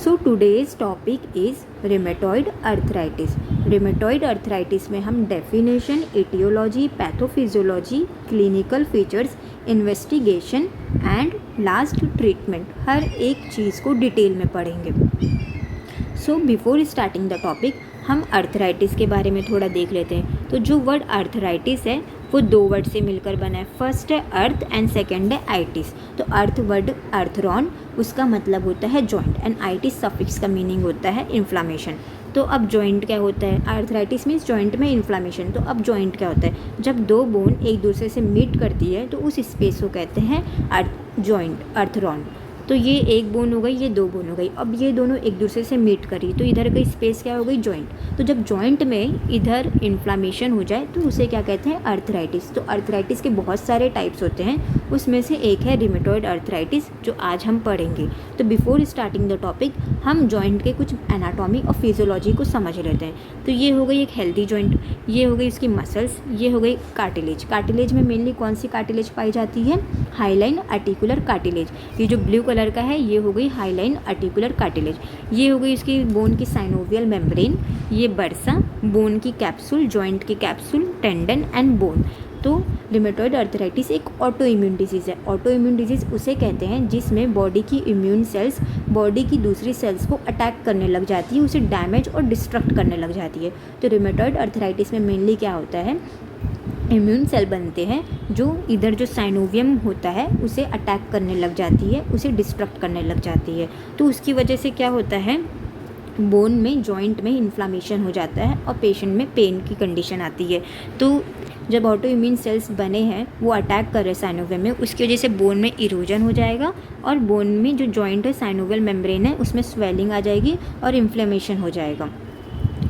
So today's topic is rheumatoid arthritis. Rheumatoid arthritis में हम definition, aetiology, pathophysiology, clinical features, investigation and last treatment हर एक चीज़ को डिटेल में पढ़ेंगे। So before starting the topic हम अर्थराइटिस के बारे में थोड़ा देख लेते हैं। तो जो वर्ड अर्थराइटिस है वो दो वर्ड से मिलकर बना है। फर्स्ट है अर्थ एंड सेकंड है आइटिस। तो अर्थ वर्ड अर्थरॉन, उसका मतलब होता है जॉइंट, एंड आइटिस सफिक्स का मीनिंग होता है इन्फ्लामेशन। तो अब जॉइंट क्या होता है? अर्थराइटिस मीन्स जॉइंट में इन्फ्लामेशन। तो अब जॉइंट क्या होता है? जब दो बोन एक दूसरे से मीट करती है तो उस स्पेस को कहते हैं जॉइंट, अर्थरॉन। तो ये एक बोन हो गई, ये दो बोन हो गई। अब ये दोनों एक दूसरे से मीट करी तो इधर की स्पेस क्या हो गई? जॉइंट। तो जब जॉइंट में इधर इन्फ्लामेशन हो जाए तो उसे क्या कहते हैं? अर्थराइटिस। तो अर्थराइटिस के बहुत सारे टाइप्स होते हैं, उसमें से एक है रिमेटॉइड अर्थराइटिस जो आज हम पढ़ेंगे। तो बिफोर स्टार्टिंग द टॉपिक हम जॉइंट के कुछ एनाटॉमी और फिजियोलॉजी को समझ लेते हैं। तो ये हो गई एक हेल्दी जॉइंट, ये हो गई उसकी मसल्स, ये हो गई कार्टिलेज। कार्टिलेज में मेनली कौन सी कार्टिलेज पाई जाती है? Highline articular cartilage. ये जो ब्लू कलर का है ये हो गई हाईलाइन आर्टिकुलर कार्टिलेज। ये हो गई उसकी बोन की साइनोवियल मेम्ब्रेन, ये बर्सा, बोन की कैप्सूल, जॉइंट की कैप्सूल, टेंडन एंड बोन। तो रिमेटॉइड अर्थराइटिस एक ऑटो इम्यून डिजीज़ है। ऑटो इम्यून डिजीज़ उसे कहते हैं जिसमें बॉडी की इम्यून सेल्स बॉडी की दूसरी सेल्स को अटैक करने लग जाती है, उसे डैमेज और डिस्ट्रक्ट करने लग जाती है। तो रिमेटॉइड अर्थराइटिस में मेनली क्या होता है? इम्यून सेल बनते हैं जो इधर जो साइनोवियम होता है उसे अटैक करने लग जाती है, उसे डिस्ट्रक्ट करने लग जाती है। तो उसकी वजह से क्या होता है? बोन में, जॉइंट में इन्फ्लामेशन हो जाता है और पेशेंट में पेन की कंडीशन आती है। तो जब ऑटो इम्यून सेल्स बने हैं वो अटैक कर रहे साइनोवियम में, उसकी वजह से बोन में इरोजन हो जाएगा और बोन में जो जॉइंट है, साइनोवियल मेम्ब्रेन है, उसमें स्वेलिंग आ जाएगी और इन्फ्लेमेशन हो जाएगा।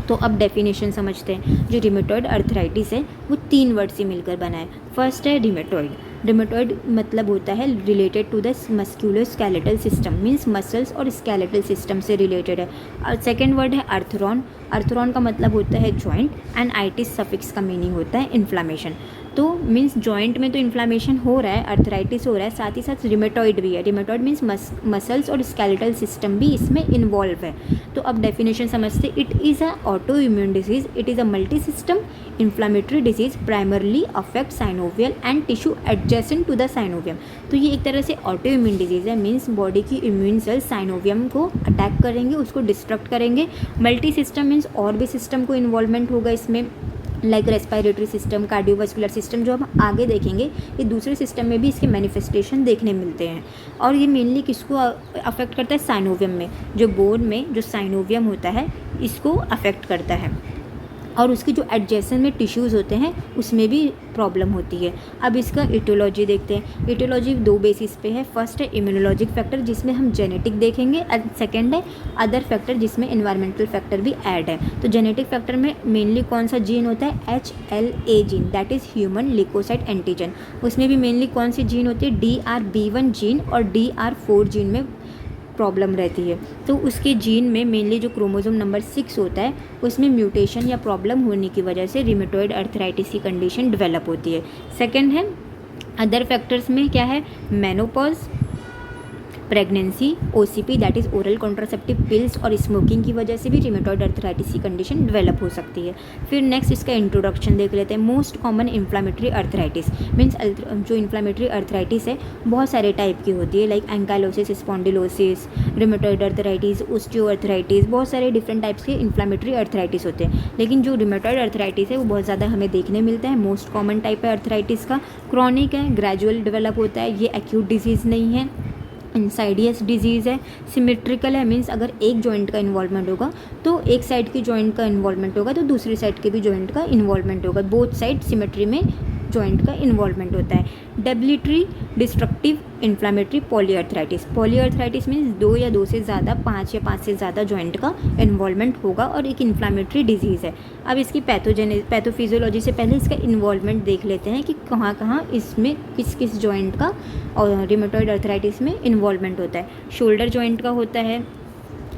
तो अब डेफिनेशन समझते हैं। जो रिमेटॉइड अर्थराइटिस है वो तीन वर्ड से मिलकर बना है। फर्स्ट है रिमेटॉइड। रिमेटॉइड मतलब होता है related to the musculoskeletal system, means muscles और स्केलेटल सिस्टम से रिलेटेड है। और सेकेंड वर्ड है अर्थरॉन। अर्थरॉन का मतलब होता है जॉइंट, एंड आइटिस सफिक्स का मीनिंग होता है इन्फ्लामेशन। तो मीन्स जॉइंट में तो इन्फ्लामेशन हो रहा है, अर्थराइटिस हो रहा है, साथ ही साथ रिमेटॉइड भी है। रिमेटॉइड मीन्स मसल्स और स्केलेटल सिस्टम भी इसमें इन्वॉल्व है। तो अब डेफिनेशन समझते। It is a autoimmune disease, it is a multi system inflammatory disease, primarily affect synovial and tissue adjacent to the synovium. तो ये एक तरह से ऑटो इम्यून डिजीज़ है, मीन्स बॉडी की इम्यून सेल्स साइनोवियम को attack करेंगे, उसको डिस्ट्रक्ट करेंगे। मल्टी सिस्टम मीन्स और भी सिस्टम को इन्वॉल्वमेंट होगा इसमें, like respiratory system, cardiovascular system, जो हम आगे देखेंगे। ये दूसरे सिस्टम में भी इसके मैनिफेस्टेशन देखने मिलते हैं। और ये मेनली किसको अफेक्ट करता है? साइनोवियम में, जो बोन में जो साइनोवियम होता है इसको अफेक्ट करता है। और उसके जो एडजेसेंट में टिश्यूज़ होते हैं उसमें भी प्रॉब्लम होती है। अब इसका इटियोलॉजी देखते हैं। इटियोलॉजी दो बेसिस पे है। फर्स्ट है इम्यूनोलॉजिक फैक्टर जिसमें हम जेनेटिक देखेंगे, एंड सेकेंड है अदर फैक्टर जिसमें एनवायरमेंटल फैक्टर भी ऐड है। तो जेनेटिक फैक्टर में मेनली कौन सा जीन होता है? HLA gene, that is human leukocyte antigen. उसमें भी मेनली कौन सी जीन होती है? DRB1 जीन और DR4 जीन में प्रॉब्लम रहती है। तो उसके जीन में मेनली जो क्रोमोसोम नंबर 6 होता है उसमें म्यूटेशन या प्रॉब्लम होने की वजह से रिमेटॉइड अर्थराइटिस की कंडीशन डेवलप होती है। सेकंड है अदर फैक्टर्स में क्या है? Menopause, pregnancy, OCP that is oral contraceptive pills और स्मोकिंग की वजह से भी रिमेटॉइड अर्थराइटिस की कंडीशन डेवलप हो सकती है। फिर नेक्स्ट इसका इंट्रोडक्शन देख लेते हैं। Most common inflammatory arthritis means जो इन्फ्लामेटरी अर्थराइटिस है बहुत सारे टाइप की होती है, like ankylosis, spondylosis, rheumatoid arthritis, osteoarthritis, बहुत सारे डिफरेंट टाइप्स के इन्फ्लामेटरी अर्थराइटिस होते हैं। लेकिन जो रिमेटॉइड अर्थराइटिस है वो बहुत ज़्यादा हमें देखने मिलता है। मोस्ट कॉमन टाइप है अर्थराइटिस का, क्रॉनिक है, ग्रेजुअल डेवलप होता है, ये एक्यूट डिजीज़ नहीं है, इंसाइडियस डिजीज़ है, सिमेट्रिकल है, मीन्स अगर एक जॉइंट का इन्वॉल्वमेंट होगा तो एक साइड की जॉइंट का इन्वॉल्वमेंट होगा तो दूसरी साइड के भी जॉइंट का इन्वॉल्वमेंट होगा, बोथ साइड सिमेट्री में जॉइंट का इन्वॉल्वमेंट होता है। Debilitatory, destructive, inflammatory, polyarthritis. Polyarthritis means दो या दो से ज़्यादा, 5 या 5 से ज़्यादा जॉइंट का इन्वॉल्वमेंट होगा और एक इन्फ्लामेटरी डिजीज़ है। अब इसकी पैथोफिजियोलॉजी से पहले इसका इन्वॉल्वमेंट देख लेते हैं कि कहाँ कहाँ इसमें किस किस जॉइंट का और रिमेटॉइड अर्थराइटिस में इन्वॉल्वमेंट होता है। शोल्डर जॉइंट का होता है,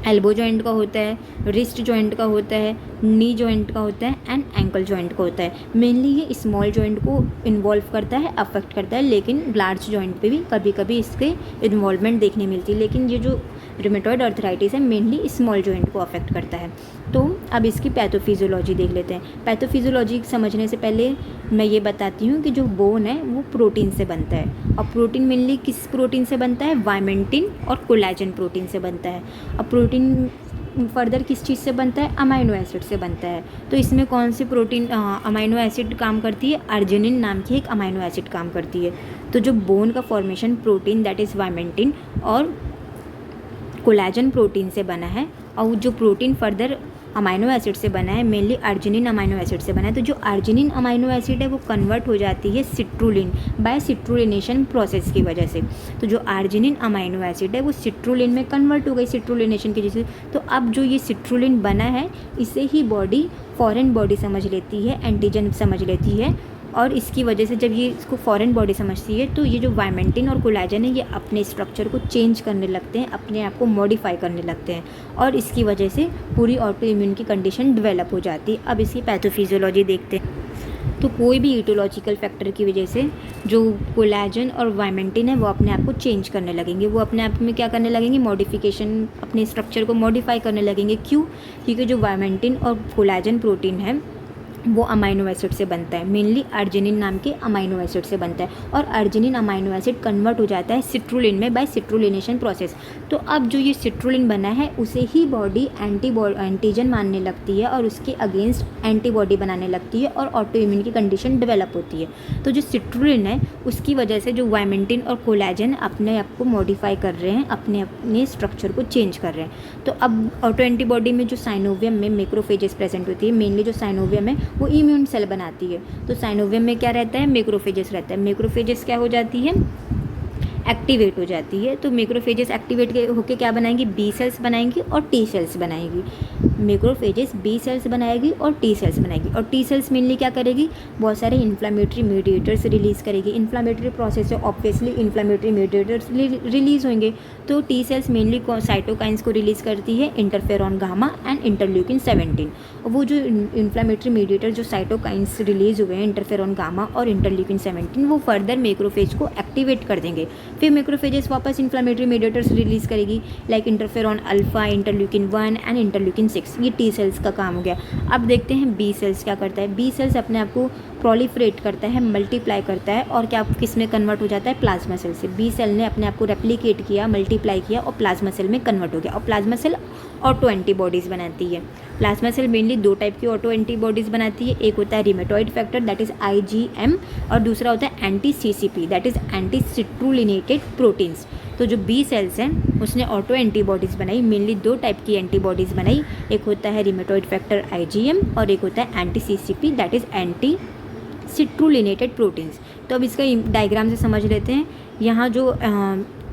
एल्बो जॉइंट का होता है, रिस्ट जॉइंट का होता है, नी जॉइंट का होता है एंड एंकल जॉइंट का होता है। मेनली ये स्मॉल जॉइंट को इन्वॉल्व करता है, अफेक्ट करता है, लेकिन लार्ज जॉइंट पे भी कभी कभी इसके इन्वॉल्वमेंट देखने मिलती है। लेकिन ये जो रूमेटॉइड अर्थराइटिस है मेनली स्मॉल जॉइंट को अफेक्ट करता है। तो अब इसकी पैथोफिजियोलॉजी देख लेते हैं। पैथोफिजियोलॉजी समझने से पहले मैं ये बताती हूँ कि जो बोन है वो प्रोटीन से बनता है, और प्रोटीन मेनली किस प्रोटीन से बनता है, वाइमेंटिन और कोलेजन प्रोटीन से बनता है। और प्रोटीन फर्दर किस चीज़ से बनता है, अमाइनो एसिड से बनता है। तो इसमें कौन सी प्रोटीन अमाइनो एसिड काम करती है, अर्जिनिन नाम की एक अमाइनो एसिड काम करती है। तो जो बोन का formation protein that is vimentin और कोलेजन प्रोटीन से बना है, और जो प्रोटीन फर्दर अमाइनो एसिड से बना है मेनली अर्जिनिन अमाइनो एसिड से बना है। तो जो अर्जिनिन अमाइनो एसिड है वो कन्वर्ट हो जाती है सिट्रुलिन बाय सिट्रुलिनेशन प्रोसेस की वजह से। तो जो अर्जिनिन अमाइनो एसिड है वो सिट्रुलिन में कन्वर्ट हो गई सिट्रुलिनेशन की वजह से। तो अब जो ये सिट्रुलिन बना है इसे ही बॉडी फॉरेन बॉडी समझ लेती है, एंटीजन समझ लेती है, और इसकी वजह से जब ये इसको फॉरेन बॉडी समझती है तो ये जो वाइमेंटिन और कोलेजन है ये अपने स्ट्रक्चर को चेंज करने लगते हैं, अपने आप को मॉडिफाई करने लगते हैं, और इसकी वजह से पूरी ऑटो इम्यून की कंडीशन डेवलप हो जाती है। अब इसकी पैथोफिजियोलॉजी देखते हैं। तो कोई भी ईटोलॉजिकल फैक्टर की वजह से जो कोलेजन और वाइमेंटिन है वो अपने आप को चेंज करने लगेंगे, वो अपने आप में क्या करने लगेंगे, मॉडिफिकेशन, अपने स्ट्रक्चर को मॉडिफाई करने लगेंगे। क्यों? क्योंकि जो वाइमेंटिन और कोलेजन प्रोटीन है वो अमाइनो एसिड से बनता है, मेनली अर्जिनिन नाम के अमाइनो एसिड से बनता है, और अर्जिनिन अमाइनो एसिड कन्वर्ट हो जाता है सिट्रुलिन में बाय सिट्रुलिनेशन प्रोसेस। तो अब जो ये सिट्रुलिन बना है उसे ही बॉडी एंटीजन मानने लगती है और उसके अगेंस्ट एंटीबॉडी बनाने लगती है, और ऑटो इम्यून की कंडीशन डेवलप होती है। तो जो सिट्रुलिन है उसकी वजह से जो वाइमेंटिन और कोलेजन अपने आप को मॉडिफाई कर रहे हैं, अपने अपने स्ट्रक्चर को चेंज कर रहे हैं। तो अब ऑटो एंटीबॉडी में जो साइनोवियम में मैक्रोफेजेस प्रेजेंट होती है, मेनली जो साइनोवियम है वो इम्यून सेल बनाती है। तो साइनोवियम में क्या रहता है, मैक्रोफेजेस रहता है। मैक्रोफेजेस क्या हो जाती है, एक्टिवेट हो जाती है। तो मैक्रोफेजेस एक्टिवेट होकर क्या बनाएंगी, बी सेल्स बनाएंगी और टी सेल्स बनाएगी। मैक्रोफेजेस बी सेल्स बनाएगी और टी सेल्स बनाएगी, और टी सेल्स मेनली क्या करेगी, बहुत सारे इन्फ्लामेटरी मीडिएटर्स रिलीज़ करेगी। इन्फ्लामेटरी प्रोसेस से ऑब्वियसली इन्फ्लामेटरी मीडिएटर्स रिलीज़ होंगे। तो टी सेल्स मेनली साइटोकाइंस को रिलीज़ करती है, इंटरफेरॉन गामा एंड इंटरल्यूकिन 17। और वो जो इन्फ्लामेटरी मीडिएटर जो साइटोकाइंस रिलीज़ हुए हैं, इंटरफेरॉन गामा और इंटरल्यूकिन 17, वो फर्दर मैक्रोफेज को एक्टिवेट कर देंगे। फिर मैक्रोफेजेस वापस इन्फ्लामेटरी मीडिएटर्स रिलीज़ करेगी, like interferon alpha, interleukin 1 and interleukin 6। ये टी सेल्स का काम हो गया। अब देखते हैं बी सेल्स क्या करता है। बी सेल्स अपने आप को प्रोलिफरेट करता है, मल्टीप्लाई करता है, और क्या किस में कन्वर्ट हो जाता है, प्लाज्मा सेल से। बी सेल ने अपने आप को रेप्लिकेट किया, मल्टीप्लाई किया और प्लाज्मा सेल में कन्वर्ट हो गया। और प्लाज्मा सेल ऑटो एंटीबॉडीज़ बनाती है। प्लाज्मा सेल मेनली दो टाइप की ऑटो एंटीबॉडीज़ बनाती है। एक होता है rheumatoid factor that is IgM, और दूसरा होता है anti CCP that is anti citrullinated proteins. तो जो बी सेल्स हैं उसने ऑटो एंटीबॉडीज़ बनाई, मेनली दो टाइप की एंटीबॉडीज़ बनाई। एक होता है रिमेटॉइड फैक्टर IgM और एक होता है anti CCP that is anti citrullinated proteins. तो अब इसका डायग्राम से समझ लेते हैं। यहाँ जो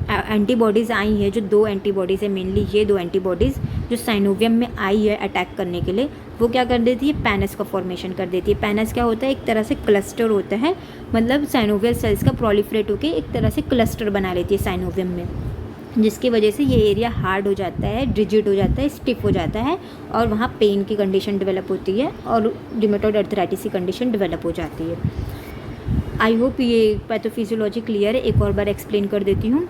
एंटीबॉडीज़ आई है, जो दो एंटीबॉडीज़ है, मेनली ये दो एंटीबॉडीज़ जो साइनोवियम में आई है अटैक करने के लिए, वो क्या कर देती है, पैनस का फॉर्मेशन कर देती है। पैनस क्या होता है, एक तरह से क्लस्टर होता है, मतलब साइनोवियल सेल्स का प्रोलिफरेट होकर एक तरह से क्लस्टर बना लेती है साइनोवियम में, जिसकी वजह से ये एरिया हार्ड हो जाता है, रिजिड हो जाता है, स्टिफ हो जाता है, और वहाँ पेन की कंडीशन डेवलप होती है और रूमेटॉइड अर्थराइटिस की कंडीशन डेवलप हो जाती है। आई होप ये पैथोफिजियोलॉजी क्लियर है। एक और बार एक्सप्लेन कर देती हूँ।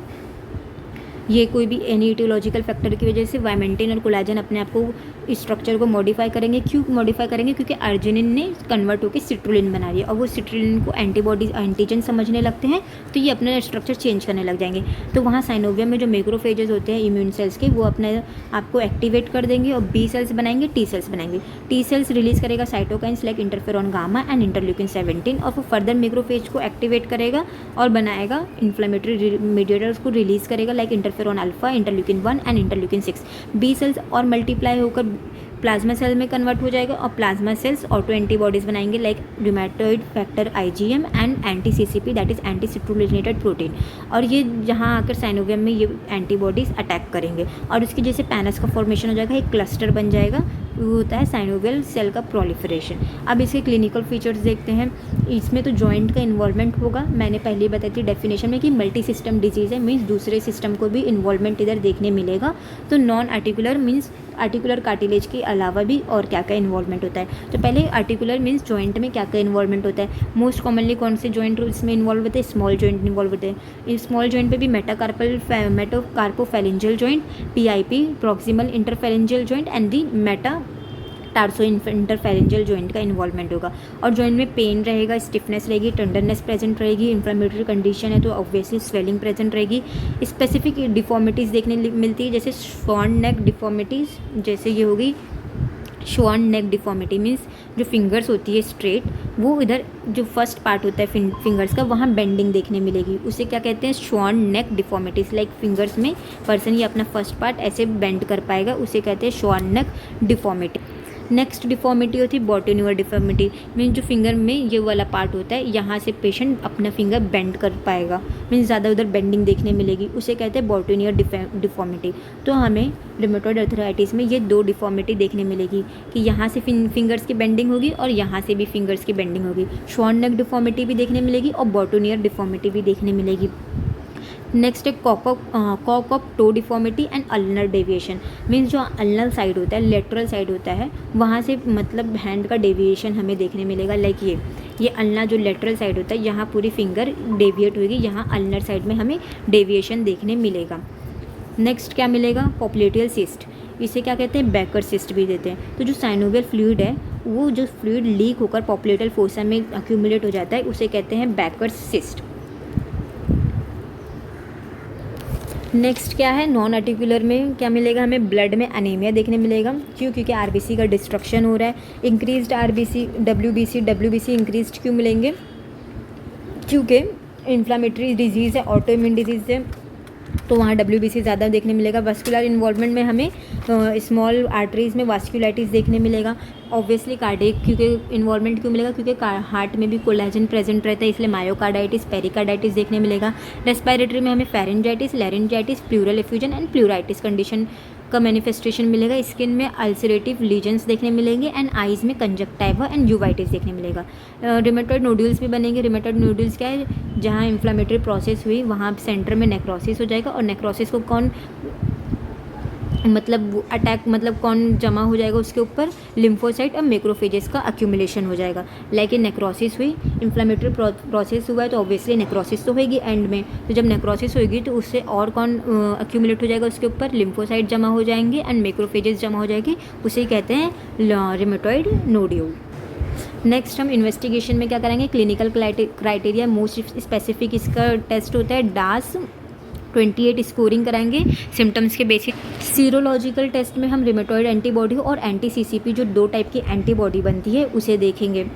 ये कोई भी एनी इटियोलॉजिकल फैक्टर की वजह से वाइमेंटिन और कोलेजन अपने आप को इस स्ट्रक्चर को मॉडिफाई करेंगे। क्यों मॉडिफाई करेंगे? क्योंकि अर्जिनिन ने कन्वर्ट होकर सिट्रुलिन बना लिया, और वो सिट्रुलिन को एंटीबॉडी एंटीजन समझने लगते हैं, तो ये अपना स्ट्रक्चर चेंज करने लग जाएंगे। तो वहाँ साइनोवियम में जो मैक्रोफेजेस होते हैं इम्यून सेल्स के, वो अपने आप को एक्टिवेट कर देंगे और बी सेल्स बनाएंगे, टी सेल्स बनाएंगे। टी सेल्स रिलीज़ करेगा cytokines like interferon gamma and interleukin 17, और वो फर्दर मैक्रोफेज को एक्टिवेट करेगा और बनाएगा इन्फ्लेमेटरी मीडिएटर्स को रिलीज़ करेगा like interferon alpha, interleukin 1 and interleukin 6। B cells और मल्टीप्लाई होकर प्लाज्मा सेल में कन्वर्ट हो जाएगा, और प्लाज्मा सेल्स ऑटो एंटीबॉडीज़ बनाएंगे like rheumatoid factor IgM and anti CCP that is anti citrullinated protein. और ये जहाँ आकर साइनोवियम में ये एंटीबॉडीज़ अटैक करेंगे, और उसकी जैसे पैनस का फॉर्मेशन हो जाएगा, एक क्लस्टर बन जाएगा, वो होता है साइनोवियल सेल का प्रोलिफरेशन। अब इसके क्लिनिकल फीचर्स देखते हैं। इसमें तो जॉइंट का इन्वॉल्वमेंट होगा, मैंने पहले ही बताई थी डेफिनेशन में कि मल्टी सिस्टम डिजीज़ है, मीन्स दूसरे सिस्टम को भी इन्वॉल्वमेंट इधर देखने मिलेगा। तो non articular means articular cartilage के अलावा भी और क्या क्या इन्वॉल्वमेंट होता है। तो पहले आर्टिकुलर मीन्स जॉइंट में क्या क्या इन्वॉल्वमेंट होता है। मोस्ट कॉमनली कौन से जॉइंट इसमें इन्वॉल्व होते हैं, स्मॉल जॉइंट इन्वॉल्व होते हैं। इस स्मॉल जॉइंट पे भी metacarpophalangeal joint, PIP proximal interphalangeal joint and the tarso interphalangeal joint का इन्वॉल्वमेंट होगा। और जॉइंट में पेन रहेगा, स्टिफनेस रहेगी, टेंडरनेस प्रेजेंट रहेगी, इन्फ्लेमेटरी कंडीशन है तो ऑब्वियसली स्वेलिंग प्रेजेंट रहेगी। स्पेसिफिक डिफॉर्मिटीज़ देखने मिलती है जैसे स्वॉन नेक डिफॉर्मिटीज़, जैसे ये होगी स्वॉन नेक डिफॉर्मिटी मीन्स जो फिंगर्स होती है स्ट्रेट, वो इधर जो फर्स्ट पार्ट होता है फिंगर्स का वहाँ बेंडिंग देखने मिलेगी, उसे क्या कहते हैं स्वॉन नेक डिफॉर्मिटीज़। लाइक फिंगर्स में पर्सन ये अपना फर्स्ट पार्ट ऐसे बेंड कर पाएगा, उसे कहते हैं स्वॉन नेक डिफॉर्मिटी। नेक्स्ट डिफॉर्मिटी होती है बॉटोन्यूअर डिफॉर्मिटी, मीन जो फिंगर में ये वाला पार्ट होता है यहाँ से पेशेंट अपना फिंगर बेंड कर पाएगा, मीन ज़्यादा उधर बेंडिंग देखने मिलेगी, उसे कहते हैं बॉटोन्यूअर डिफॉर्मिटी। तो हमें रूमेटॉइड अर्थराइटिस में ये दो डिफॉर्मिटी देखने मिलेगी कि यहाँ से फिंगर्स की बेंडिंग होगी और यहाँ से भी फिंगर्स की बेंडिंग होगी। स्वॉन नेक डिफॉर्मिटी भी देखने मिलेगी और बॉटोन्यूअर डिफॉर्मिटी भी देखने मिलेगी। नेक्स्ट है cock of toe deformity and ulnar deviation, means जो अल्नर साइड होता है, लेटरल साइड होता है, वहाँ से मतलब हैंड का डेविएशन हमें देखने मिलेगा। लाइक ये अल्नर जो लेटरल साइड होता है, यहाँ पूरी फिंगर डेविएट होगी, यहाँ अल्नर साइड में हमें डेविएशन देखने मिलेगा। नेक्स्ट क्या मिलेगा, पॉप्लेटियल सिस्ट, इसे क्या कहते हैं बैकर सिस्ट भी देते हैं। तो जो साइनोवियल फ्लूइड है वो जो फ्लूइड लीक होकर पॉप्लेटियल फोसा में अक्यूमुलेट हो जाता है, उसे कहते हैं बैकर सिस्ट। नेक्स्ट क्या है, नॉन आर्टिकुलर में क्या मिलेगा हमें, ब्लड में अनीमिया देखने मिलेगा। क्यों, क्योंकि RBC का डिस्ट्रक्शन हो रहा है। इंक्रीज्ड RBC, WBC इंक्रीज्ड क्यों मिलेंगे, क्योंकि इन्फ्लामेटरी डिजीज़ है, ऑटो इम्यून डिजीज़ है, तो वहाँ WBC ज़्यादा देखने मिलेगा। वास्कुलर इन्वॉल्वमेंट में हमें स्मॉल आर्टरीज़ में वास्कुलाइटिस देखने मिलेगा। ऑब्वियसली कार्डियक क्योंकि इन्वॉल्वमेंट क्यों मिलेगा, क्योंकि हार्ट में भी कोलेजन प्रेजेंट रहता है, इसलिए मायोकार्डाइटिस, पेरिकार्डाइटिस देखने मिलेगा। रेस्पिरेटरी में हमें pharyngitis, laryngitis, pleural effusion and pleuritis condition का मैनिफेस्टेशन मिलेगा। स्किन में अल्सरेटिव लीजन्स देखने मिलेंगे एंड आइज़ में कंजक्टाइवा एंड यूवाइटिस देखने मिलेगा। रिमेटॉइड नोड्यूल्स भी बनेंगे। रिमेटॉइड नोड्यूल्स क्या है, जहाँ इन्फ्लामेटरी प्रोसेस हुई वहाँ सेंटर में नेक्रोसिस हो जाएगा, और नेक्रोसिस को कौन मतलब अटैक मतलब कौन जमा हो जाएगा उसके ऊपर, लिम्फोसाइट और मैक्रोफेजेस का अक्यूमुलेशन हो जाएगा। लेकिन नेक्रोसिस हुई, इन्फ्लेमेटरी प्रोसेस हुआ है तो ऑब्वियसली नेक्रोसिस तो होगी एंड में। तो जब नेक्रोसिस होगी तो उससे और कौन अक्यूमुलेट हो जाएगा उसके ऊपर, लिम्फोसाइट जमा हो जाएंगे एंड मैक्रोफेजेस जमा हो जाएगी, उसे कहते हैं रिमेटॉइड नोड्यूल। नेक्स्ट हम इन्वेस्टिगेशन में क्या करेंगे, क्लिनिकल क्राइटेरिया मोस्ट स्पेसिफिक इसका टेस्ट होता है डास 28 स्कोरिंग कराएंगे सिम्टम्स के बेसिस। सीरोलॉजिकल टेस्ट में हम रिमेटॉइड एंटीबॉडी और एंटी CCP जो दो टाइप की एंटीबॉडी बनती है उसे देखेंगे।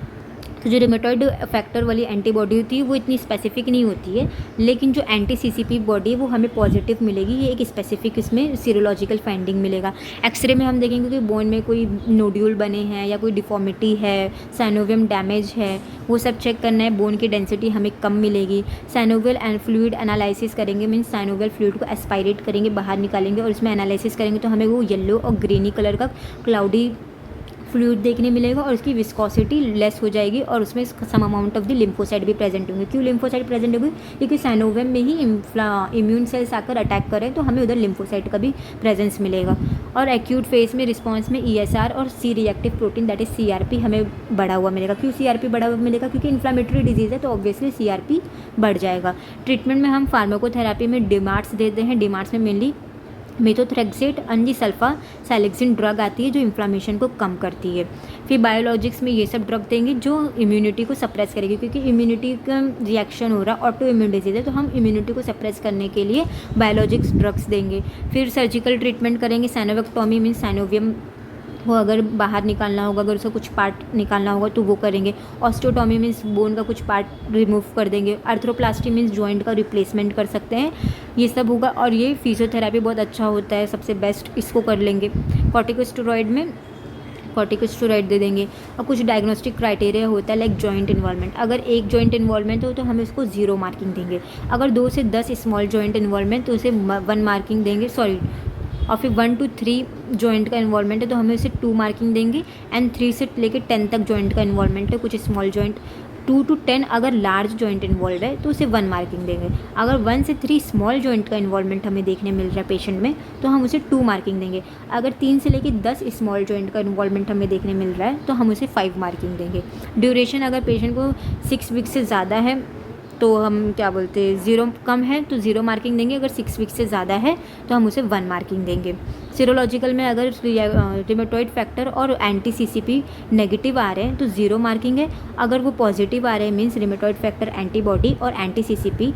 तो जो रिमेटॉइड फैक्टर वाली एंटीबॉडी होती है वो इतनी स्पेसिफिक नहीं होती है, लेकिन जो एंटी CCP बॉडी है वो हमें पॉजिटिव मिलेगी, ये एक स्पेसिफिक इसमें सीरोलॉजिकल फाइंडिंग मिलेगा। एक्सरे में हम देखेंगे कि बोन में कोई नोड्यूल बने हैं या कोई डिफॉर्मिटी है, साइनोवियम डैमेज है, वो सब चेक करना है। बोन की डेंसिटी हमें कम मिलेगी। साइनोवियल एंड फ्लूइड एनालिसिस करेंगे, मीन्स साइनोवियल फ्लूइड को एस्पायरेट करेंगे, बाहर निकालेंगे और इसमें एनालिसिस करेंगे तो हमें वो येलो और ग्रीनी कलर का क्लाउडी फ्लूइड देखने मिलेगा और उसकी विस्कोसिटी लेस हो जाएगी और उसमें some amount of the lymphocyte भी प्रेजेंट होंगे। क्यों लिम्फोसाइट प्रेजेंट होगी, क्योंकि साइनोवियम में ही इम्यून सेल्स आकर अटैक करें तो हमें उधर लिम्फोसाइट का भी प्रेजेंस मिलेगा। और एक्यूट फेज में रिस्पॉन्स में ESR और C reactive protein that is CRP हमें बढ़ा हुआ मिलेगा। क्यों CRP बढ़ा हुआ मिलेगा, क्योंकि इन्फ्लामेटरी डिजीज़ है तो ऑब्वियसली CRP बढ़ जाएगा। ट्रीटमेंट में हम फार्माकोथेरेपी में डिमार्ट्स देते हैं। डिमार्ट्स में मेनली मेथोट्रेक्सेट अंजीसल्फा सैलिक्सिन ड्रग आती है जो इन्फ्लामेशन को कम करती है। फिर बायोलॉजिक्स में ये सब ड्रग देंगे जो इम्यूनिटी को सप्रेस करेगी, क्योंकि इम्यूनिटी का रिएक्शन हो रहा है, ऑटो इम्यून डिजीज़ है तो हम इम्यूनिटी को सप्रेस करने के लिए बायोलॉजिक्स ड्रग्स देंगे। फिर सर्जिकल ट्रीटमेंट करेंगे। साइनोवेक्टॉमी मीन्स साइनोवियम वो अगर बाहर निकालना होगा, अगर उसका कुछ पार्ट निकालना होगा तो वो करेंगे। ऑस्टियोटॉमी मीन्स बोन का कुछ पार्ट रिमूव कर देंगे। आर्थ्रोप्लास्टी मीन्स जॉइंट का रिप्लेसमेंट कर सकते हैं, ये सब होगा। और ये फिजियोथेरेपी बहुत अच्छा होता है, सबसे बेस्ट इसको कर लेंगे। कॉर्टिकोस्टेरॉइड में कॉर्टिकोस्टेरॉइड दे देंगे। और कुछ डायग्नोस्टिक क्राइटेरिया होता है लाइक जॉइंट इन्वॉल्वमेंट। अगर एक जॉइंट इन्वॉल्वमेंट हो तो हम इसको 0 मार्किंग देंगे। अगर 2 से 10 स्मॉल जॉइंट इन्वॉल्वमेंट तो उसे 1 मार्किंग देंगे, और फिर 1 to 3 जॉइंट का इन्वॉल्वमेंट है तो हमें उसे 2 मार्किंग देंगे। एंड 3 से लेकर 10 तक जॉइंट का इन्वॉल्वमेंट है, कुछ स्मॉल जॉइंट 2 to 10 अगर लार्ज जॉइंट इन्वॉल्व है तो उसे 1 मार्किंग देंगे। अगर 1 से 3 स्मॉल जॉइंट का इन्वॉल्वमेंट हमें देखने मिल रहा है पेशेंट में तो हम उसे 2 मार्किंग देंगे। अगर 3 से लेकर 10 स्मॉल जॉइंट का इन्वॉल्वमेंट हमें देखने मिल रहा है तो हम उसे 5 मार्किंग देंगे। ड्यूरेशन अगर पेशेंट को 6 वीक से ज़्यादा है तो हम क्या बोलते हैं 0 कम है तो 0 मार्किंग देंगे, अगर 6 वीक से ज़्यादा है तो हम उसे 1 मार्किंग देंगे। सीरोलॉजिकल में अगर रिमेटॉइड फैक्टर और एंटी सीसीपी नेगेटिव आ रहे हैं तो 0 मार्किंग है। अगर वो पॉजिटिव आ रहे हैं मीन्स रिमेटॉइड फैक्टर एंटीबॉडी और एंटी सीसीपी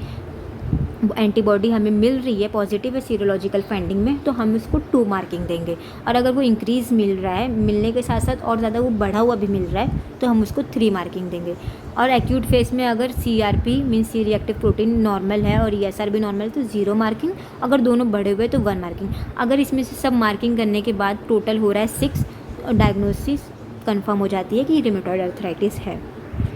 एंटीबॉडी हमें मिल रही है पॉजिटिव है सीरोलॉजिकल फाइंडिंग में तो हम उसको 2 मार्किंग देंगे। और अगर वो इंक्रीज़ मिल रहा है, मिलने के साथ साथ और ज़्यादा वो बढ़ा हुआ भी मिल रहा है तो हम उसको 3 मार्किंग देंगे। और एक्यूट फेस में अगर CRP means C reactive protein normal है और ESR भी नॉर्मल है तो 0 मार्किंग, अगर दोनों बढ़े हुए तो 1 मार्किंग। अगर इसमें से सब मार्किंग करने के बाद टोटल हो रहा है 6 और डायग्नोसिस कंफर्म हो जाती है कि रिमेटॉइड अर्थराइटिस है।